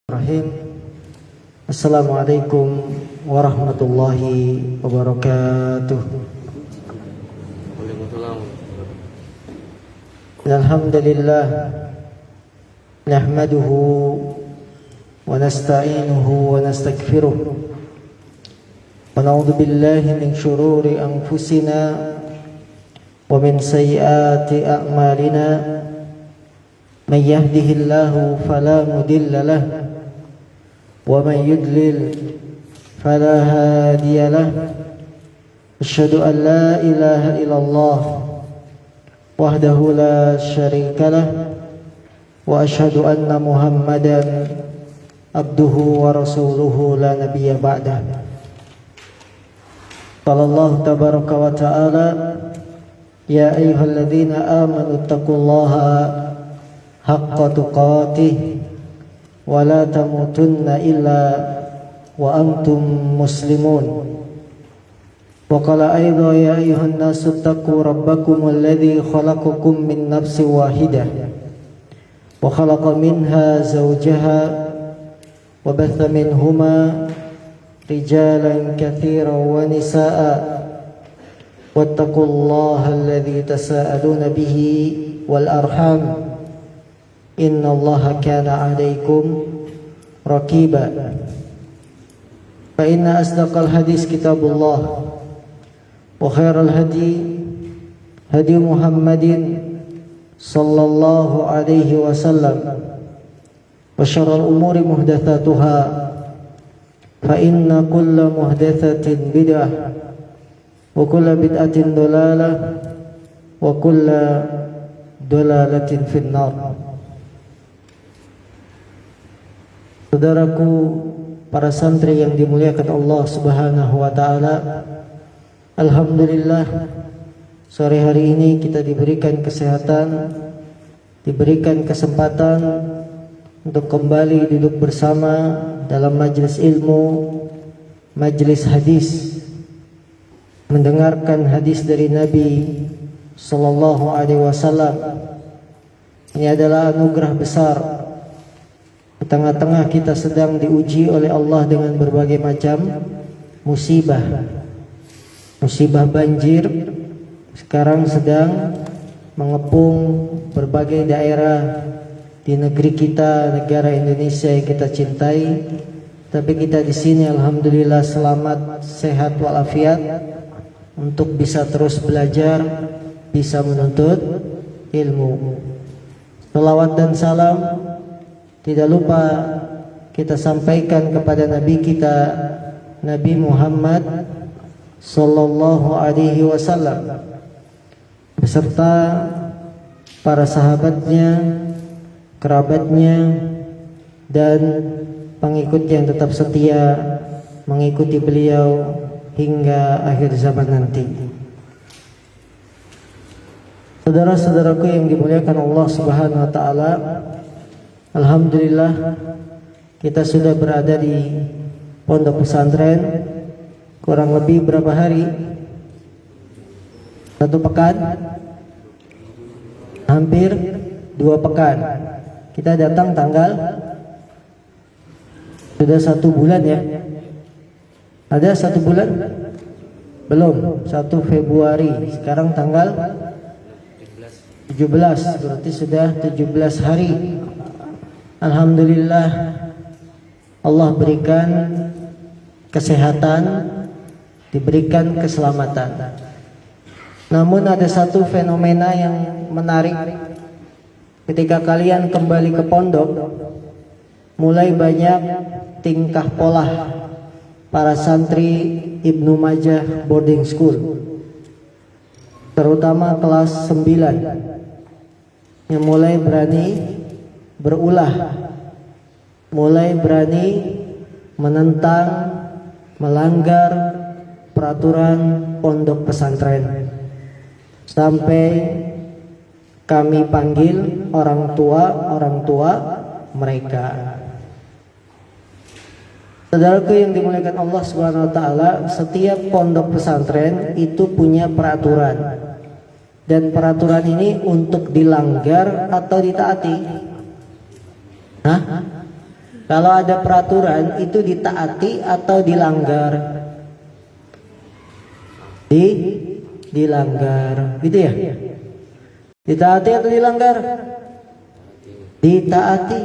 Bismillahirrahmanirrahim. Assalamualaikum warahmatullahi wabarakatuh. Alhamdulillah nahmaduhu wa nasta'inuhu wa nastaghfiruh wa na'udzu billahi min shururi anfusina wa min sayyiati a'malina. Man yahdihillahu fala mudilla lahu ومن يضلل فلا هادي له. أشهد أن لا إله إلا الله وحده لا شريك له وأشهد أن محمدا عبده ورسوله لا نبي بعده. قال الله تبارك وتعالى يا أيها الذين آمنوا اتقوا الله حق تقاته ولا تموتن إلا وأنتم مسلمون. وقال أيضا يا أيها الناس اتقوا ربكم الذي خلقكم من نفس واحدة وخلق منها زوجها وبث منهما رجالا كثيرا ونساء واتقوا الله الذي تساءلون به والأرحام إن الله كان عليكم رقيبا. فإن أصدق الحديث كتاب الله وخير الهدي هدي محمد صلى الله عليه وسلم وشر الأمور محدثاتها فإن كل محدثة بدعة وكل بدعة ضلالة وكل ضلالة في النار. Saudaraku, para santri yang dimuliakan Allah Subhanahu wa taala, alhamdulillah sore hari ini kita diberikan kesehatan, diberikan kesempatan untuk kembali duduk bersama dalam majelis ilmu, majelis hadis, mendengarkan hadis dari Nabi sallallahu alaihi wasallam. Ini adalah anugerah besar. Di tengah-tengah kita sedang diuji oleh Allah dengan berbagai macam musibah. Musibah banjir sekarang sedang mengepung berbagai daerah di negeri kita, negara Indonesia yang kita cintai. Tapi kita di sini alhamdulillah selamat, sehat walafiat untuk bisa terus belajar, bisa menuntut ilmu. Salawat dan salam tidak lupa kita sampaikan kepada Nabi kita, Nabi Muhammad sallallahu alaihi wasallam beserta para sahabatnya, kerabatnya, dan pengikut yang tetap setia mengikuti beliau hingga akhir zaman nanti. Saudara-saudaraku yang dimuliakan Allah Subhanahu wa taala, alhamdulillah kita sudah berada di pondok pesantren kurang lebih berapa hari? 1 pekan? Hampir 2 pekan. Kita datang tanggal sudah 1 bulan ya. Ada 1 bulan? Belum, 1 Februari. Sekarang tanggal 17, berarti sudah 17 hari. Alhamdulillah Allah berikan kesehatan, diberikan keselamatan. Namun ada satu fenomena yang menarik. Ketika kalian kembali ke pondok, mulai banyak tingkah pola para santri Ibnu Majah Boarding School, terutama kelas 9, yang mulai berani berulah, mulai berani menentang, melanggar peraturan pondok pesantren. Sampai kami panggil orang tua mereka. Saudaraku yang dimuliakan Allah Subhanahu wa taala, setiap pondok pesantren itu punya peraturan. Dan peraturan ini untuk dilanggar atau ditaati? Hah? Kalau ada peraturan itu ditaati atau dilanggar? Dilanggar, gitu ya? Ditaati atau dilanggar? Ditaati.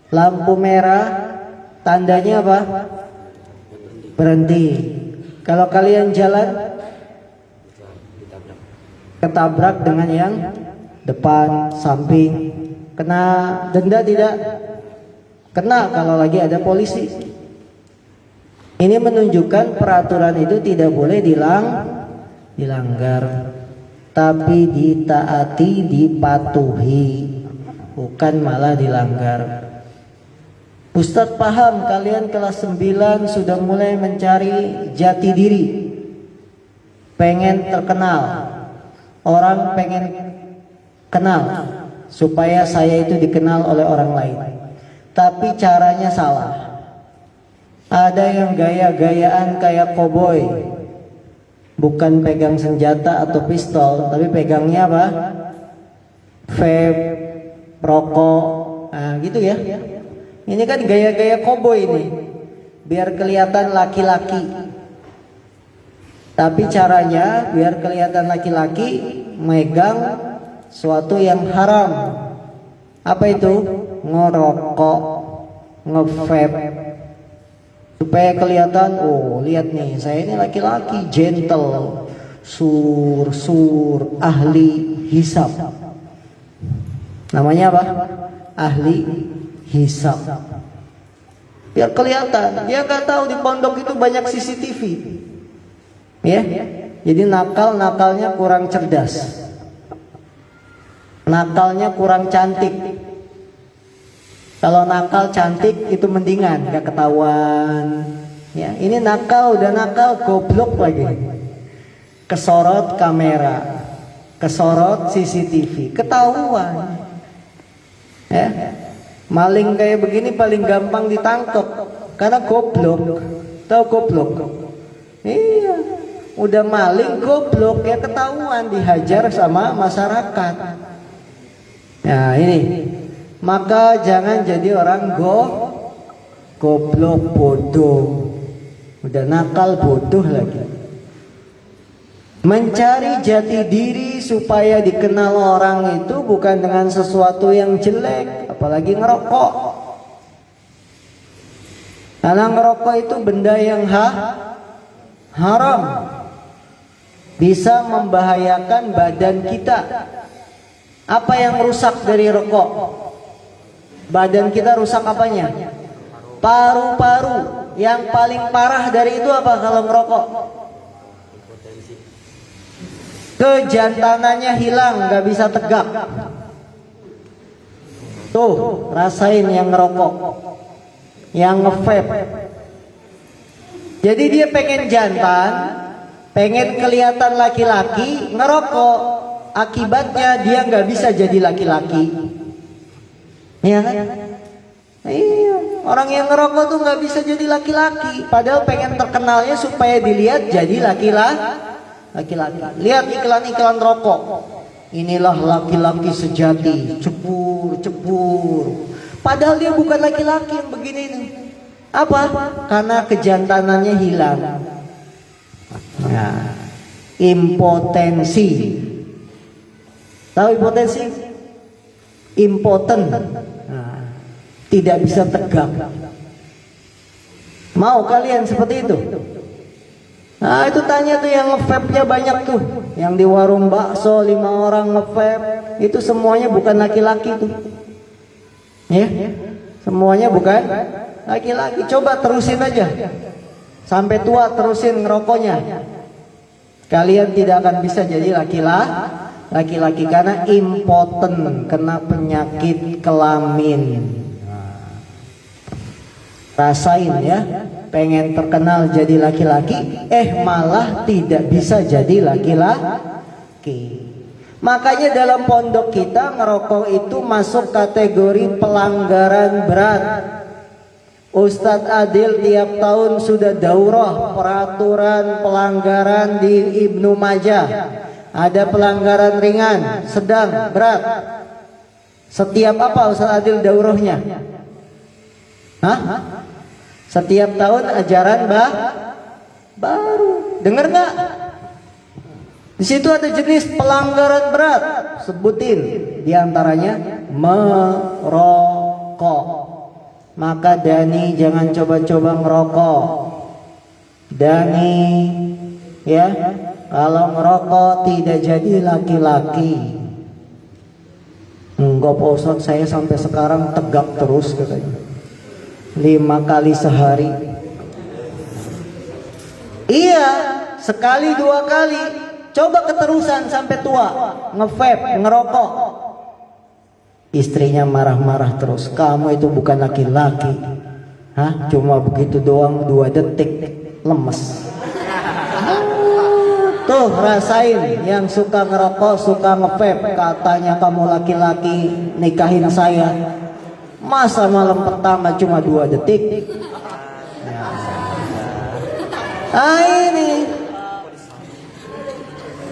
Lampu merah tandanya apa? Berhenti. Kalau kalian jalan ketabrak dengan yang depan, samping, kena denda tidak? Kena kalau lagi ada polisi. Ini menunjukkan peraturan itu tidak boleh dilanggar, tapi ditaati, dipatuhi, bukan malah dilanggar. Ustadz paham, kalian kelas 9 sudah mulai mencari jati diri, pengen terkenal, orang pengen kenal supaya saya itu dikenal oleh orang lain, tapi caranya salah. Ada yang gaya-gayaan kayak koboi, bukan pegang senjata atau pistol, tapi pegangnya apa? Vape, rokok, nah gitu ya. Ini kan gaya-gaya koboi ini, biar kelihatan laki-laki. Tapi caranya biar kelihatan laki-laki, megang suatu yang haram. Apa itu? Ngerokok, nge-vape. Supaya kelihatan, oh lihat nih, saya ini laki-laki, gentle, sur, ahli hisab. Namanya apa? Ahli hisab. Biar kelihatan. Dia nggak tahu di pondok itu banyak CCTV. Ya, jadi nakalnya kurang cerdas, nakalnya kurang cantik. Kalau nakal cantik itu mendingan, gak ketahuan. Ya, ini nakal, udah nakal, goblok lagi. Kesorot kamera, kesorot CCTV, ketahuan. Ya, maling kayak begini paling gampang ditangkap karena goblok. Tahu goblok? Iya, udah maling goblok ya ketahuan, dihajar sama masyarakat. Nah ini. Maka jangan jadi orang goblok, bodoh. Udah nakal, bodoh lagi. Mencari jati diri supaya dikenal orang itu bukan dengan sesuatu yang jelek, apalagi ngerokok. Karena ngerokok itu benda yang haram, bisa membahayakan badan kita. Apa yang rusak dari rokok? Badan kita rusak apanya? Paru-paru. Yang paling parah dari itu apa kalau ngerokok? Kejantanannya hilang, gak bisa tegak. Tuh, rasain yang ngerokok, yang nge-vape. Jadi dia pengen jantan, pengen kelihatan laki-laki, ngerokok. Akibatnya dia gak bisa jadi laki-laki. Iya kan? Iya, orang yang ngerokok tuh nggak bisa jadi laki-laki, padahal pengen terkenalnya supaya dilihat jadi laki-laki. Lihat iklan-iklan rokok. Inilah laki-laki sejati, cepur. Padahal dia bukan laki-laki yang begini nih. Apa? Karena kejantanannya hilang. Nah, impotensi. Tahu impotensi? Impoten. Nah, tidak bisa tegak. Mau kalian seperti itu? Nah itu tanya tuh yang nge-vape-nya banyak tuh, yang di warung bakso 5 orang nge-vape, itu semuanya bukan laki-laki tuh. Ya, semuanya bukan laki-laki. Coba terusin aja sampai tua, terusin ngerokoknya. Kalian tidak akan bisa jadi laki-laki karena impoten, kena penyakit kelamin. Rasain ya, pengen terkenal jadi laki-laki, malah tidak bisa jadi laki-laki. Makanya dalam pondok kita ngerokok itu masuk kategori pelanggaran berat. Ustadz Adil tiap tahun sudah daurah peraturan pelanggaran di Ibnu Majah. Ada pelanggaran ringan, sedang, berat. Setiap apa Ustadz Adil daurahnya? Hah? Setiap tahun ajaran baru. Dengar nggak? Di situ ada jenis pelanggaran berat. Sebutin. Di antaranya merokok. Maka Dani jangan coba-coba ngerokok. Dani, ya, kalau ngerokok tidak jadi laki-laki. Enggak Pak Ustadz, saya sampai sekarang tegak terus katanya. 5 kali sehari. Iya, sekali 2 kali. Coba keterusan sampai tua, nge-vape, ngerokok. Istrinya marah-marah terus. Kamu itu bukan laki-laki. Hah? Cuma begitu doang 2 detik lemes. Tuh rasain yang suka ngerokok, suka nge-vape. Katanya kamu laki-laki, nikahin saya. Masa malam pertama cuma 2 detik? Ini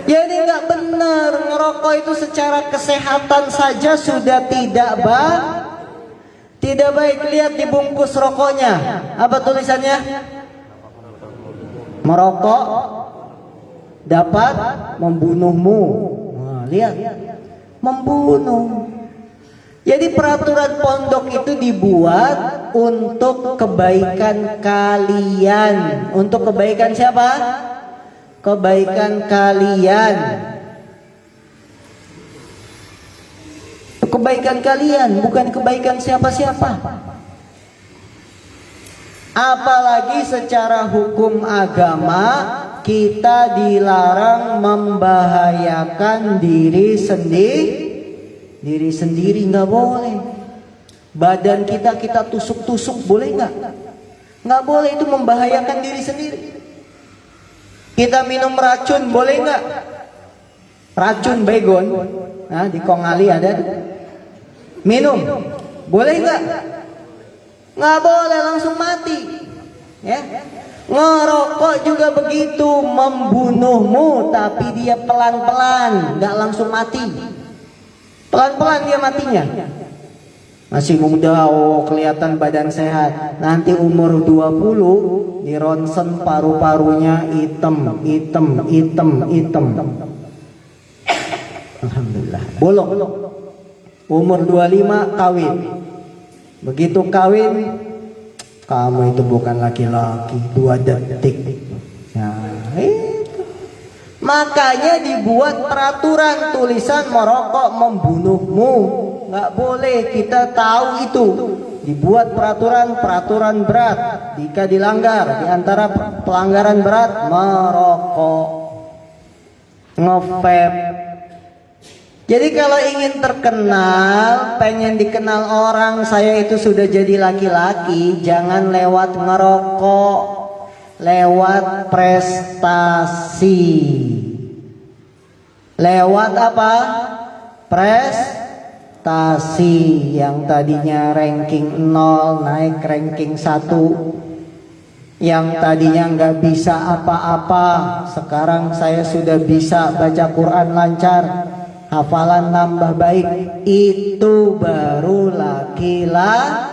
jadi nggak benar. Ngerokok itu secara kesehatan saja sudah tidak baik. Lihat di bungkus rokoknya, apa tulisannya? Merokok dapat membunuhmu. Nah, lihat, membunuh. Jadi peraturan pondok itu dibuat untuk kebaikan kalian. Untuk kebaikan siapa? Kebaikan kalian. Kebaikan kalian, bukan kebaikan siapa-siapa. Apalagi secara hukum agama kita dilarang membahayakan diri sendiri, nggak boleh. Badan kita tusuk-tusuk, boleh nggak? Nggak boleh, itu membahayakan diri sendiri. Kita minum racun, boleh nggak? Racun baygon, nah, di Kongali ada. Minum, boleh nggak? Nggak boleh, langsung mati. Ya, ngerokok juga begitu, membunuhmu, tapi dia pelan-pelan, nggak langsung mati. Pelan-pelan dia matinya. Masih muda, oh kelihatan badan sehat. Nanti umur 20 dironsen paru-parunya hitam. Alhamdulillah. Bolong. Umur 25 kawin. Begitu kawin, kamu itu bukan laki-laki. 2 detik. Nah, itu. Makanya dibuat peraturan tulisan merokok membunuhmu. Nggak boleh, kita tahu itu. Dibuat peraturan berat. Jika dilanggar, di antara pelanggaran berat merokok, nge-vape. Jadi kalau ingin terkenal, pengen dikenal orang, saya itu sudah jadi laki-laki, jangan lewat ngerokok, lewat prestasi. Lewat apa? Prestasi. Yang tadinya ranking 0 naik ranking 1. Yang tadinya nggak bisa apa-apa, sekarang saya sudah bisa baca Quran lancar, hafalan nambah baik. Itu baru laki-laki.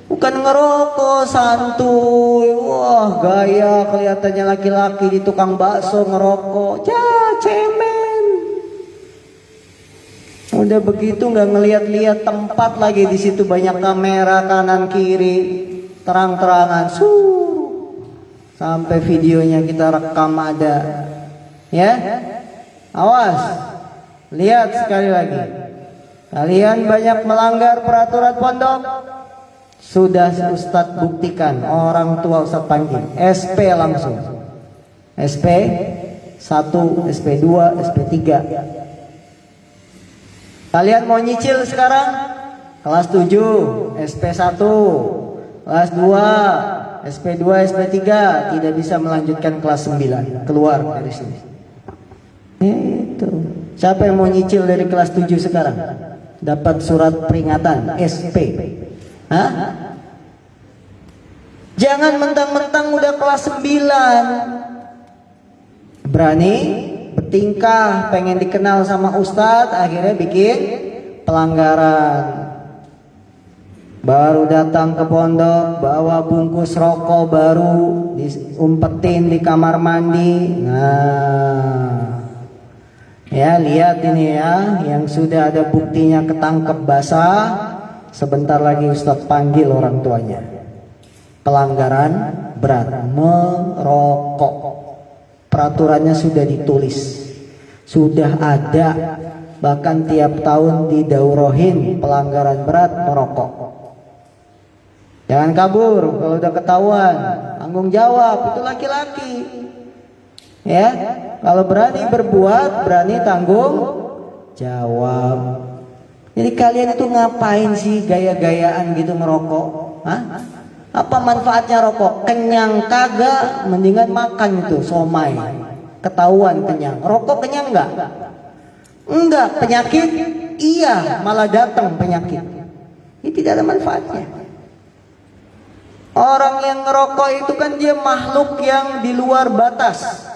Bukan ngerokok santuy. Wah, gaya kelihatannya laki-laki di tukang bakso ngerokok. Cemen. Udah begitu nggak ngeliat-liat tempat lagi, di situ banyak kamera kanan kiri, terang-terangan, sampai videonya kita rekam ada. Ya, awas, lihat sekali lagi. Kalian banyak melanggar peraturan pondok. Sudah Ustadz buktikan, orang tua Ustadz panggil, SP langsung. SP 1, SP 2, SP 3. Kalian mau nyicil sekarang? Kelas 7, SP 1, kelas 2, SP 2, SP 3, tidak bisa melanjutkan kelas 9, keluar dari sini. Itu. Siapa yang mau nyicil dari kelas 7 sekarang? Dapat surat peringatan SP. Hah? Jangan mentang-mentang udah kelas 9 berani bertingkah, pengen dikenal sama ustadz, akhirnya bikin pelanggaran. Baru datang ke pondok, bawa bungkus rokok baru, diumpetin di kamar mandi. Nah, ya lihat ini ya, yang sudah ada buktinya ketangkep basah. Sebentar lagi Ustadz panggil orang tuanya. Pelanggaran berat, merokok. Peraturannya sudah ditulis, sudah ada, bahkan tiap tahun didaurohin pelanggaran berat merokok. Jangan kabur, kalau udah ketahuan tanggung jawab, itu laki-laki. Ya, kalau berani berbuat, berani tanggung jawab. Jadi kalian itu ngapain sih gaya-gayaan gitu ngerokok? Hah? Apa manfaatnya rokok? Kenyang kagak, mendingan makan itu somai. Ketahuan kenyang. Rokok kenyang enggak? Enggak. Penyakit? Iya, malah datang penyakit. Ini tidak ada manfaatnya. Orang yang ngerokok itu kan dia makhluk yang di luar batas.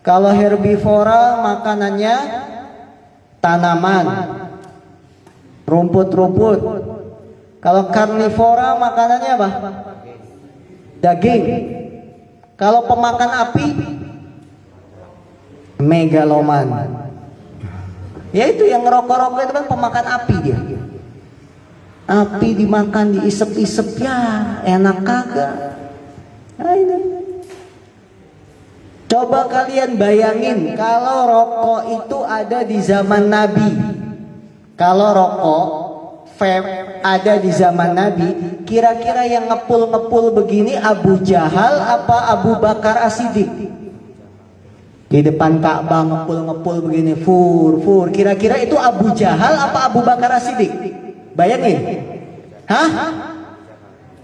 Kalau herbivora makanannya tanaman, rumput-rumput. Kalau karnivora makanannya apa? Daging. Kalau pemakan api, megaloman. Ya itu yang ngerokok-rokok itu kan pemakan api dia. Api dimakan, diisep-isep, ya enak kagak. Nah, ini. Coba kalian bayangin kalau rokok itu ada di zaman Nabi. Kalau rokok vape ada di zaman Nabi, kira-kira yang ngepul-ngepul begini Abu Jahal apa Abu Bakar As-Siddiq? Di depan Ka'bah ngepul-ngepul begini, fur. Kira-kira itu Abu Jahal apa Abu Bakar As-Siddiq? Bayangin. Hah?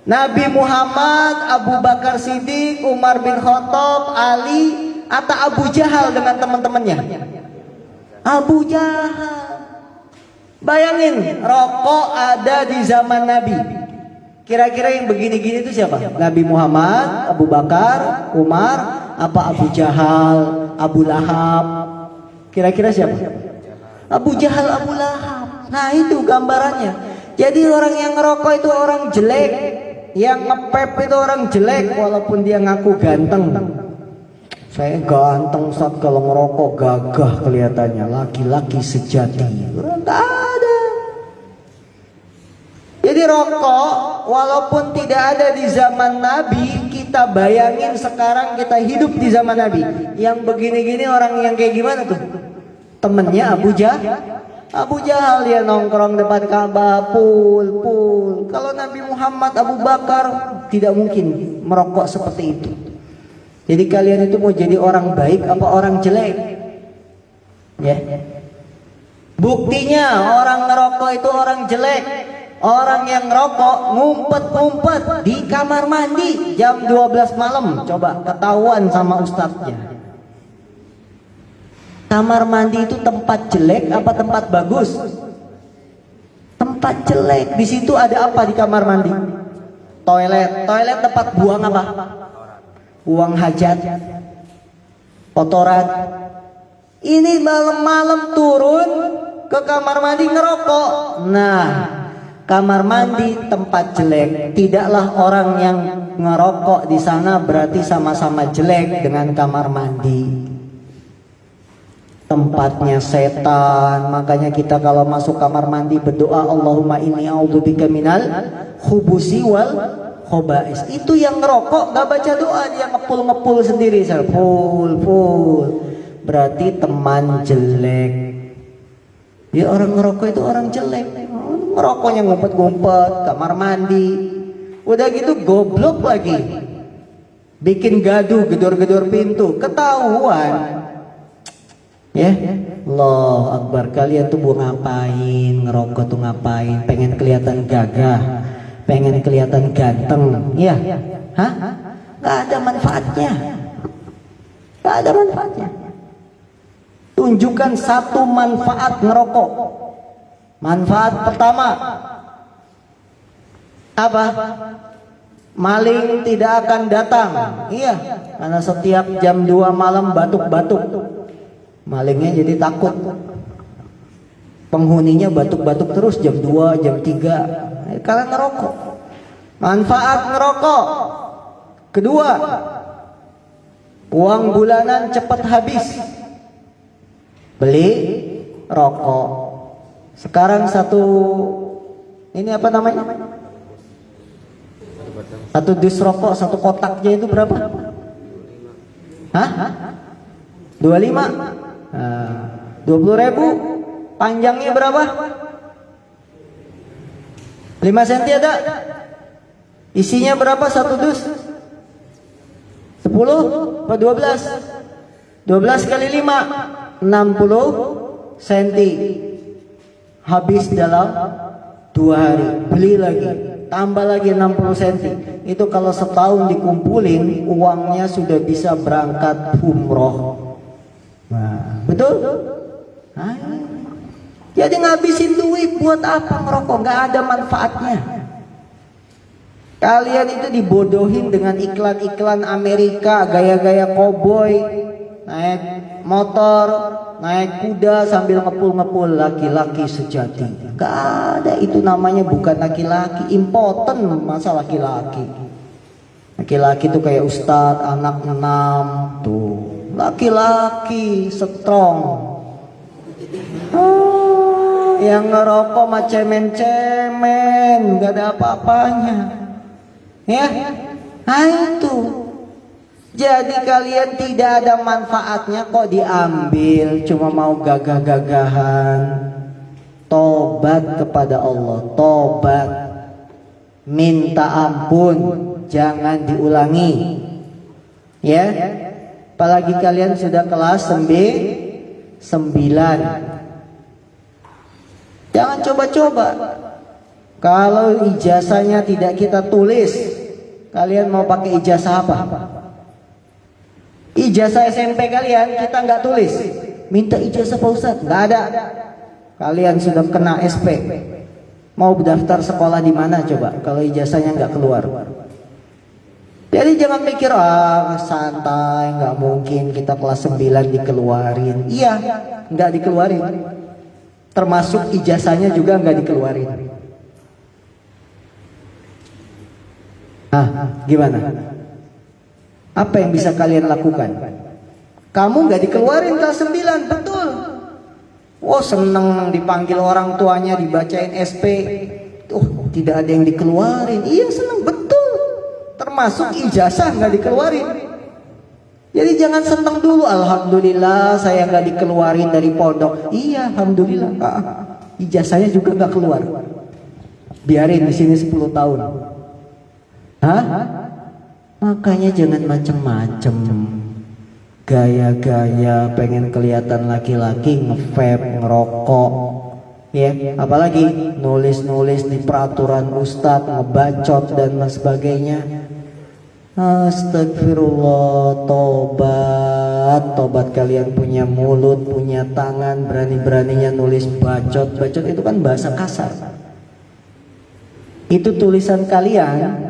Nabi Muhammad, Abu Bakar Siddiq, Umar bin Khattab, Ali, atau Abu Jahal dengan teman-temannya? Abu Jahal. Bayangin, rokok ada di zaman Nabi. Kira-kira yang begini-gini itu siapa? Nabi Muhammad, Abu Bakar, Umar, apa Abu Jahal, Abu Lahab? Kira-kira siapa? Abu Jahal, Abu Lahab. Nah itu gambarannya. Jadi orang yang ngerokok itu orang jelek, yang ngepep itu orang jelek, walaupun dia ngaku ganteng. Saya ganteng saat kalau ngerokok, gagah kelihatannya, laki-laki sejati. Enggak ada. Jadi rokok walaupun tidak ada di zaman Nabi, kita bayangin sekarang kita hidup di zaman Nabi. Yang begini-gini orang yang kayak gimana tuh? Temennya Abu Jahal dia nongkrong depan Ka'bah, pul. Kalau Nabi Muhammad, Abu Bakar tidak mungkin merokok seperti itu. Jadi kalian itu mau jadi orang baik apa orang jelek? Ya. Buktinya orang ngerokok itu orang jelek. Orang yang ngerokok ngumpet-ngumpet di kamar mandi jam 12 malam. Coba ketahuan sama ustadznya. Kamar mandi itu tempat jelek apa tempat bagus? Tempat jelek. Di situ ada apa di kamar mandi? Toilet. Toilet tempat buang apa? Buang hajat, kotoran. Ini malam-malam turun ke kamar mandi ngerokok. Nah, kamar mandi tempat jelek. Tidaklah orang yang ngerokok di sana berarti sama-sama jelek dengan kamar mandi. Tempatnya setan. Makanya kita kalau masuk kamar mandi berdoa, Allahumma inni a'udzubika minal khubusi wal khobais. Itu yang ngerokok gak baca doa, dia ngepul sendiri. Full. Berarti teman jelek. Ya orang ngerokok itu orang jelek. Ngerokoknya ngumpet-ngumpet kamar mandi. Udah gitu goblok lagi, bikin gaduh, gedor-gedor pintu, ketahuan. Ya, Allah Akbar. Kalian tuh mau ngapain? Ngerokok tuh ngapain? Pengen kelihatan gagah, pengen kelihatan ganteng, ya? Hah? Gak ada manfaatnya. Gak ada manfaatnya. Tunjukkan satu manfaat ngerokok. Manfaat pertama apa? Maling tidak akan datang. Iya, karena setiap jam 2 malam batuk-batuk, malingnya jadi takut. Penghuninya batuk-batuk terus jam 2, jam 3. Kalian ngerokok. Manfaat ngerokok. Kedua, uang bulanan cepat habis. Beli rokok. Sekarang ini apa namanya? Satu dus rokok, satu kotaknya itu berapa? Hah? 25? Nah, 20.000. Panjangnya berapa? 5 cm ada? Isinya berapa satu dus? 10 atau 12? 12 kali 5 60 cm. Habis dalam 2 hari. Beli lagi, tambah lagi 60 cm. Itu kalau setahun dikumpulin, uangnya sudah bisa berangkat umroh. Nah, betul? Jadi ngabisin duit buat apa ngerokok? Gak ada manfaatnya. Kalian itu dibodohin dengan iklan-iklan Amerika, gaya-gaya koboi, naik motor, naik kuda sambil ngepul-ngepul, laki-laki sejati. Gak ada, itu namanya bukan laki-laki, impoten masa laki-laki. Laki-laki tuh kayak ustadz, anak 6 tuh. Laki-laki strong. Yang ngerokok mah cemen-cemen, gak ada apa-apanya. Ya, nah itu. Jadi kalian tidak ada manfaatnya kok diambil, cuma mau gagah-gagahan. Tobat kepada Allah, tobat, minta ampun, jangan diulangi. Ya, apalagi kalian sudah kelas 9. Jangan coba-coba. Kalau ijazahnya tidak kita tulis, kalian mau pakai ijazah apa? Ijazah SMP kalian kita nggak tulis. Minta ijazah Pak Ustadz, nggak ada. Kalian sudah kena SP. Mau daftar sekolah di mana coba? Kalau ijazahnya nggak keluar. Jadi jangan mikir santai, nggak mungkin kita kelas 9 dikeluarin. Iya, nggak dikeluarin. Termasuk ijazahnya juga nggak dikeluarin. Gimana? Apa yang bisa kalian lakukan? Kamu nggak dikeluarin kelas 9, betul. Seneng dipanggil orang tuanya, dibacain SP. Tidak ada yang dikeluarin. Iya seneng, betul. Termasuk ijazah nggak dikeluarin. Jadi jangan seneng dulu, alhamdulillah saya nggak dikeluarin dari pondok. Iya, alhamdulillah. Ijazahnya juga nggak keluar. Biarin di sini 10 tahun. Makanya jangan macem-macem. Gaya-gaya pengen kelihatan laki-laki, nge-vape, ngerokok. Ya, apalagi nulis-nulis di peraturan ustadz, ngebacot dan sebagainya. Astagfirullah, tobat kalian punya mulut, punya tangan, berani-beraninya nulis bacot itu kan bahasa kasar. Itu tulisan kalian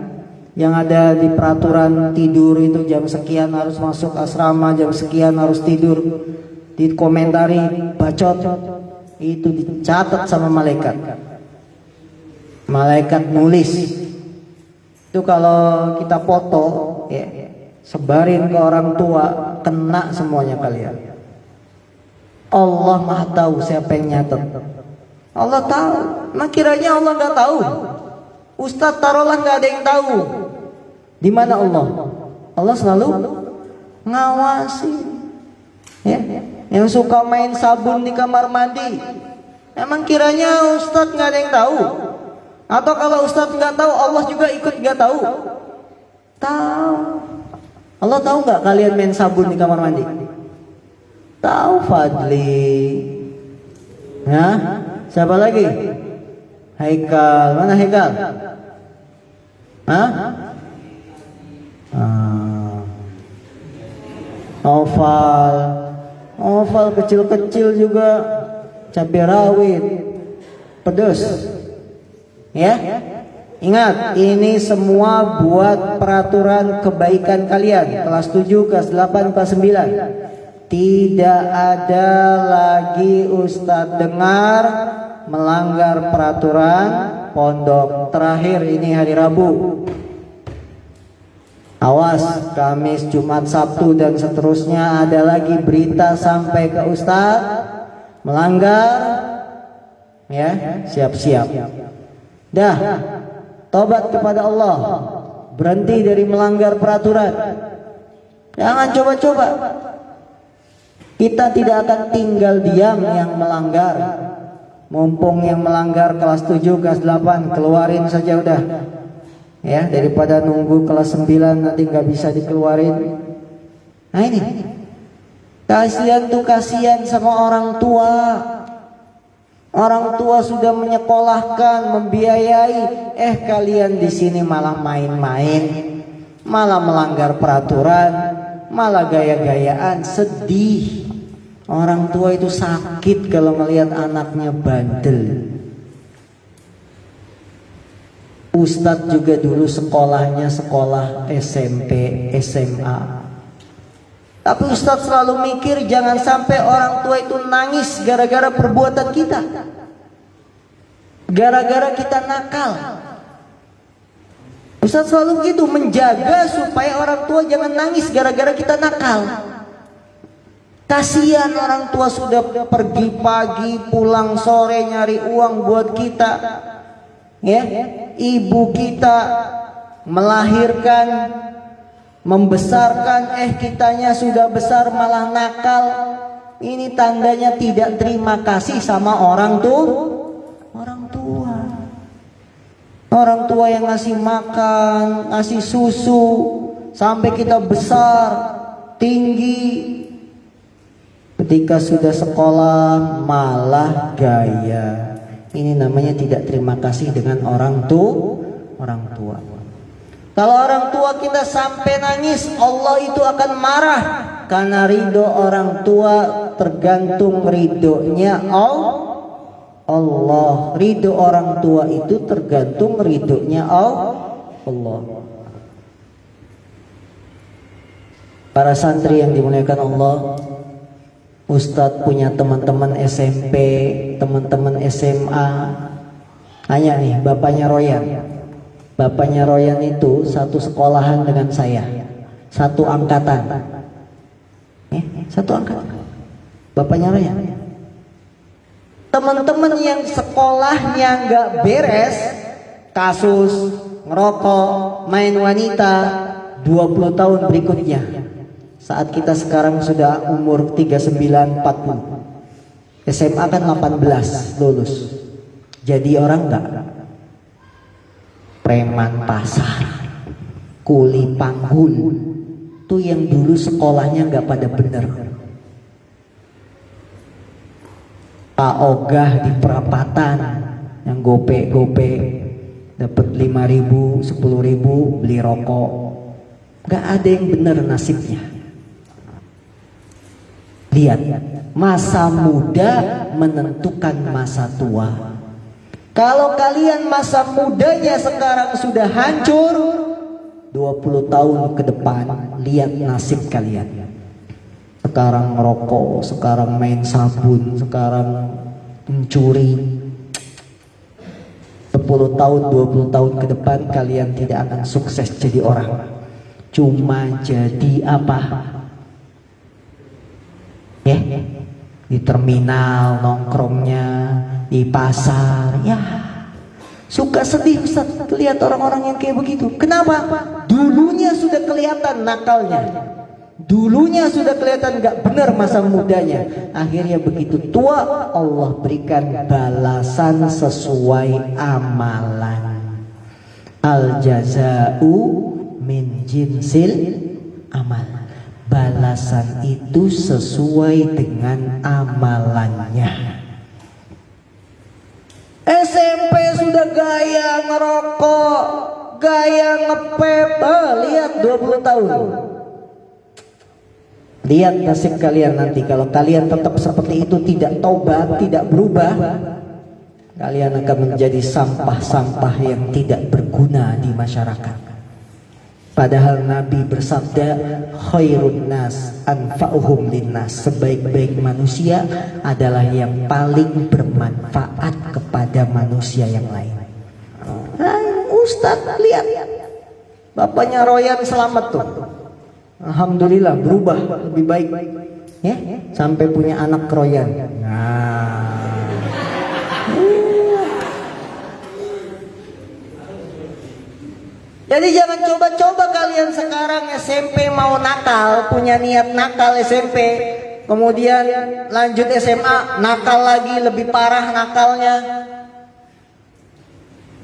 yang ada di peraturan tidur itu jam sekian harus masuk asrama, jam sekian harus tidur, dikomentari bacot, itu dicatat sama malaikat. Malaikat nulis. Itu kalau kita foto, ya, sebarin ke orang tua, kena semuanya kalian. Allah Maha tahu siapa yang nyatet. Allah tahu. Nah kiranya Allah nggak tahu. Ustadz taruhlah nggak ada yang tahu. Di mana Allah? Allah selalu ngawasi. Ya, yang suka main sabun di kamar mandi, emang kiranya Ustadz nggak ada yang tahu? Atau kalau Ustadz nggak tahu, Allah juga ikut nggak tahu? Tahu. Allah tahu nggak kalian main sabun di kamar mandi? Tahu Fadli. Ya, siapa lagi? Haikal. Mana Haikal? Oval kecil-kecil juga, cabai rawit, pedas. Ya, ingat ini semua buat peraturan kebaikan kalian. Kelas 7, kelas 8, kelas 9. tidak ada lagi ustadz dengar melanggar peraturan pondok. Terakhir ini hari Rabu. Awas, Kamis, Jumat, Sabtu dan seterusnya ada lagi berita sampai ke ustadz melanggar, ya, siap-siap. Dah, tobat kepada Allah, berhenti dari melanggar peraturan. Jangan coba-coba. Kita tidak akan tinggal diam yang melanggar. Mumpung yang melanggar kelas 7, kelas 8, keluarin saja udah. Ya, daripada nunggu kelas 9 nanti nggak bisa dikeluarin. Nah ini, kasihan tuh, kasihan sama orang tua. Orang tua sudah menyekolahkan, membiayai, kalian di sini malah main-main, malah melanggar peraturan, malah gaya-gayaan. Sedih. Orang tua itu sakit kalau melihat anaknya bandel. Ustadz juga dulu sekolahnya sekolah SMP, SMA. Tapi Ustadz selalu mikir jangan sampai orang tua itu nangis gara-gara perbuatan kita. Gara-gara kita nakal. Ustadz selalu begitu, menjaga supaya orang tua jangan nangis gara-gara kita nakal. Kasihan orang tua sudah pergi pagi, pulang sore nyari uang buat kita. Ya, ibu kita melahirkan, membesarkan, kitanya sudah besar malah nakal. Ini tandanya tidak terima kasih sama orang tua. Orang tua yang ngasih makan, ngasih susu sampai kita besar, tinggi. Ketika sudah sekolah malah gaya. Ini namanya tidak terima kasih dengan orang tua. Kalau orang tua kita sampai nangis, Allah itu akan marah. Karena ridho orang tua tergantung ridhonya Allah. Ridho orang tua itu tergantung ridhonya Allah. Para santri yang dimuliakan Allah, Ustadz punya teman-teman SMP, teman-teman SMA. Hanya nih, bapaknya Royan. Bapaknya Royan itu satu sekolahan dengan saya, satu angkatan. Satu angkatan. Bapaknya Royan. Teman-teman yang sekolahnya nggak beres, kasus ngerokok, main wanita, 20 tahun berikutnya. Saat kita sekarang sudah umur 39-40. SMA kan 18 lulus. Jadi orang enggak? Preman pasar, kuli panggul. Tuh yang dulu sekolahnya enggak pada bener. Pak Ogah di perapatan yang gope-gope dapat 5.000, 10.000 beli rokok. Enggak ada yang bener nasibnya. Lihat, masa muda menentukan masa tua. Kalau kalian masa mudanya sekarang sudah hancur, 20 tahun ke depan lihat nasib kalian. Sekarang merokok, sekarang main sabun, sekarang mencuri. 10 tahun, 20 tahun ke depan kalian tidak akan sukses jadi orang. Cuma jadi apa? Di terminal nongkrongnya, di pasar, ya suka sedih Ustaz lihat orang-orang yang kayak begitu. Kenapa? Dulunya sudah kelihatan nakalnya, dulunya sudah kelihatan gak benar masa mudanya. Akhirnya begitu tua Allah berikan balasan sesuai amalan. Al jaza'u min jinsil amal. Balasan itu sesuai dengan amalannya. SMP sudah gaya ngerokok, gaya ngepep, lihat 20 tahun. Lihat nasib kalian nanti. Kalau kalian tetap seperti itu, tidak taubat, tidak berubah, kalian akan menjadi sampah-sampah yang tidak berguna di masyarakat. Padahal Nabi bersabda, khairun nas anfa'uhum linnas. Sebaik-baik manusia adalah yang paling bermanfaat kepada manusia yang lain. Ustaz lihat, bapaknya Royan selamat tuh. Alhamdulillah berubah lebih baik. Ya, sampai punya anak Royan. Nah. Jadi jangan coba-coba kalian sekarang SMP mau nakal, punya niat nakal SMP, kemudian lanjut SMA, nakal lagi, lebih parah nakalnya.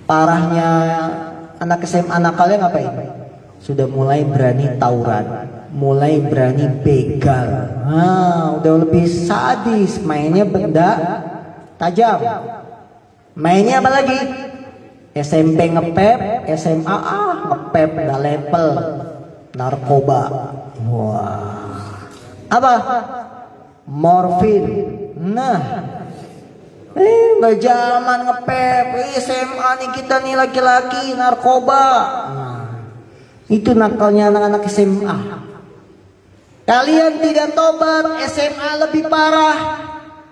Parahnya anak SMA nakalnya ngapain? Sudah mulai berani tawuran, mulai berani begal. Udah lebih sadis, mainnya benda tajam. Mainnya apa lagi? SMP ngepep, SMA ngepep nggak level, narkoba. Wah, apa? Morfin. Nah, nggak zaman ngepep. SMA nih kita nih laki-laki narkoba. Nah, itu nakalnya anak-anak SMA. Kalian tidak tobat, SMA lebih parah.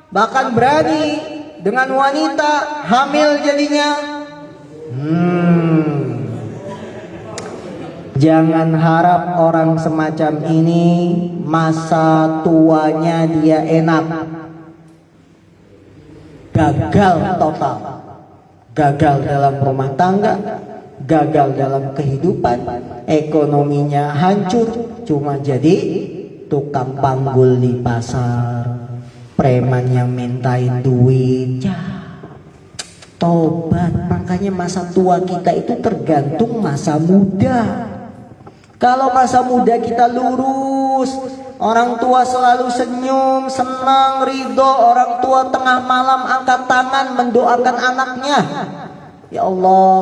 Bahkan berani dengan wanita hamil jadinya. Jangan harap orang semacam ini masa tuanya dia enak. Gagal total. Gagal dalam rumah tangga, gagal dalam kehidupan, ekonominya hancur, cuma jadi tukang panggul di pasar, preman yang mintain duit. Tobat. Makanya masa tua kita itu tergantung masa muda. Kalau masa muda kita lurus, orang tua selalu senyum, senang, ridho. Orang tua tengah malam angkat tangan mendoakan anaknya. Ya Allah,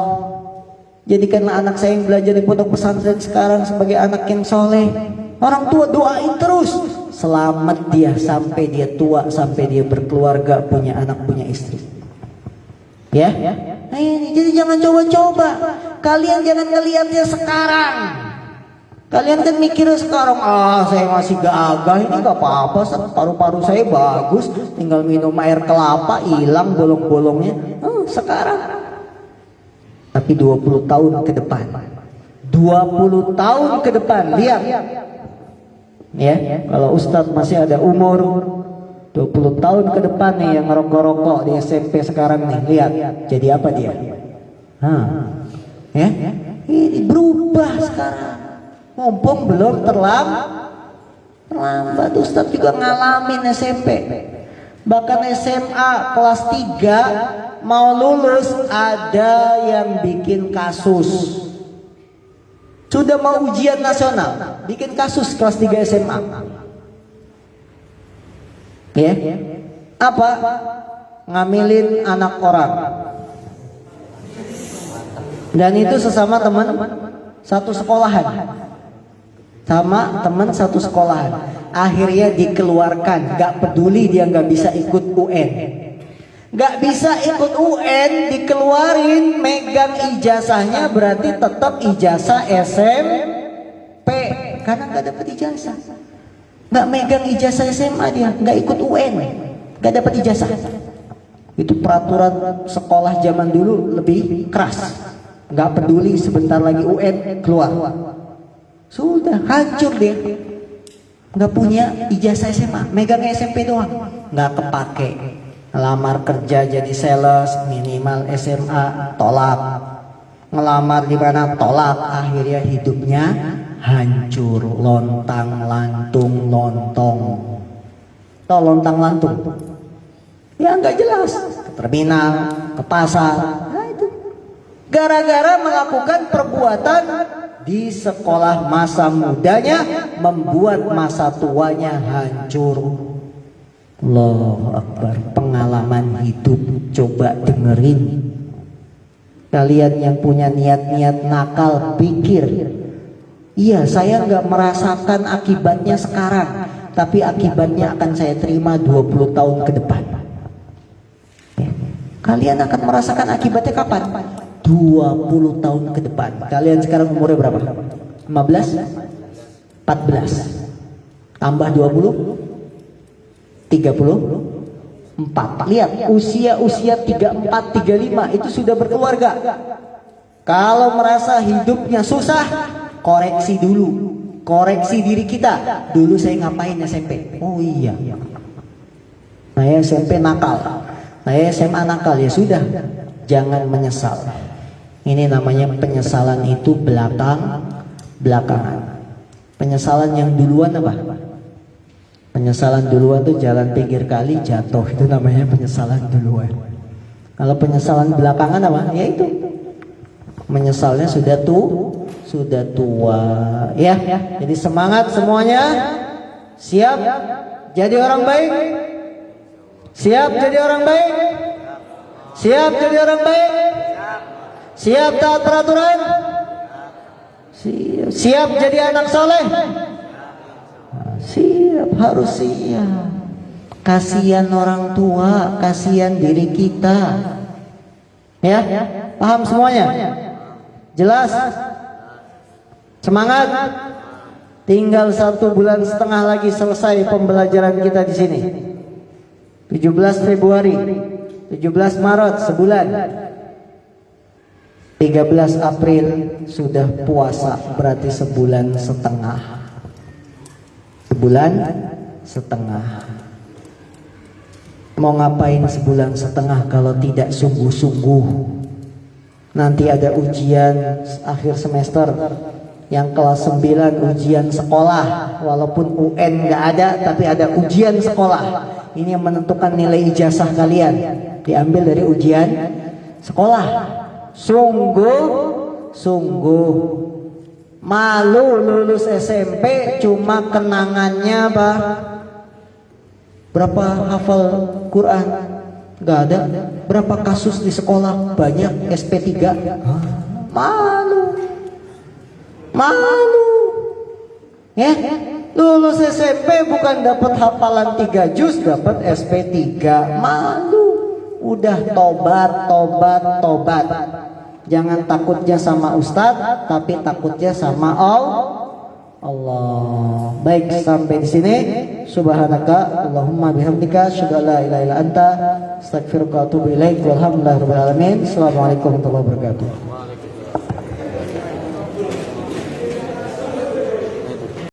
jadikanlah anak saya yang belajar di pondok pesantren sekarang sebagai anak yang soleh. Orang tua doain terus, selamat dia sampai dia tua, sampai dia berkeluarga, punya anak, punya istri. Ya, nah ini jadi jangan coba-coba. Kalian jangan ngelihatnya sekarang. Kalian kan mikirnya sekarang, saya masih gagah, ini gak apa-apa, paru-paru saya bagus, tinggal minum air kelapa, hilang bolong-bolongnya. Sekarang. Tapi 20 tahun ke depan, 20 tahun ke depan, lihat. Ya, kalau Ustadz masih ada umur 20 tahun ke depan nih yang ngerokok-rokok di SMP sekarang nih, lihat jadi apa dia? Ya, ini berubah sekarang. Mumpung belum terlambat. Ustadz juga ngalamin SMP. Bahkan SMA kelas 3 mau lulus ada yang bikin kasus. Sudah mau ujian nasional, bikin kasus kelas 3 SMA. Ya, apa? Ngamilin anak orang. Dan itu sesama teman satu sekolahan. Sama teman satu sekolahan. Akhirnya dikeluarkan. Gak peduli dia gak bisa ikut UN. Gak bisa ikut UN, dikeluarin. Megang ijazahnya berarti tetap ijazah SMP. Karena gak dapat ijazah. Gak megang ijazah SMA dia, gak ikut UN, gak dapat ijazah. Itu peraturan sekolah zaman dulu lebih keras. Gak peduli sebentar lagi UN keluar. Sudah hancur dia. Gak punya ijazah SMA, megang SMP doang, gak kepake. Ngelamar kerja jadi sales minimal SMA, tolak. Ngelamar di mana, tolak. Akhirnya hidupnya hancur, lontang lantung lontong. Tahu lontang lantung? Ya nggak jelas. Ke terminal, ke pasar. Nah itu gara-gara melakukan perbuatan di sekolah masa mudanya, membuat masa tuanya hancur. Allahu Akbar. Pengalaman hidup, coba dengerin. Kalian yang punya niat-niat nakal, pikir, iya saya nggak merasakan akibatnya sekarang, tapi akibatnya akan saya terima 20 tahun ke depan. Ya. Kalian akan merasakan akibatnya kapan? 20 tahun ke depan. Kalian sekarang umurnya berapa? 15, 14, tambah 20, 34. Lihat, usia 34, 35 itu sudah berkeluarga. Kalau merasa hidupnya susah, koreksi dulu. Koreksi diri kita. Dulu saya ngapain SMP? Oh iya, saya SMP nakal, saya SMA nakal. Ya sudah, jangan menyesal. Ini namanya penyesalan itu belakangan. Penyesalan yang duluan apa? Penyesalan duluan tuh jalan pinggir kali jatuh, itu namanya penyesalan duluan. Kalau penyesalan belakangan apa? Ya itu menyesalnya sudah tua. Ya, jadi semangat semuanya. Siap jadi orang baik. Siap jadi orang baik. Siap jadi orang baik. Siap taat peraturan. Siap jadi anak soleh. Siap, harus siap. Kasihan orang tua, kasihan diri kita. Ya, paham semuanya? Jelas? Semangat. Tinggal 1,5 bulan lagi selesai pembelajaran kita di sini. 17 Februari, 17 Maret sebulan. 13 April sudah puasa, berarti sebulan setengah. Sebulan setengah. Mau ngapain sebulan setengah kalau tidak sungguh-sungguh? Nanti ada ujian akhir semester. Yang kelas 9 ujian sekolah. Walaupun UN nggak ada, tapi ada ujian sekolah. Ini yang menentukan nilai ijazah kalian. Diambil dari ujian sekolah. Sungguh malu lulus SMP cuma kenangannya apa? Berapa hafal Quran? Gak ada. Berapa kasus di sekolah? Banyak. SP3. Malu. Ya, lulus SMP bukan dapat hafalan 3 juz, dapat SP3. Malu. Udah tobat. Jangan takutnya sama ustadz, tapi takutnya sama Allah. Baik, sampai di sini. Subhanaka Allahumma bihamdika asyhadu an la ilaha illa anta astaghfiruka wa atubu ilaik. Walhamdulillahirabbil alamin. Assalamualaikum warahmatullahi wabarakatuh.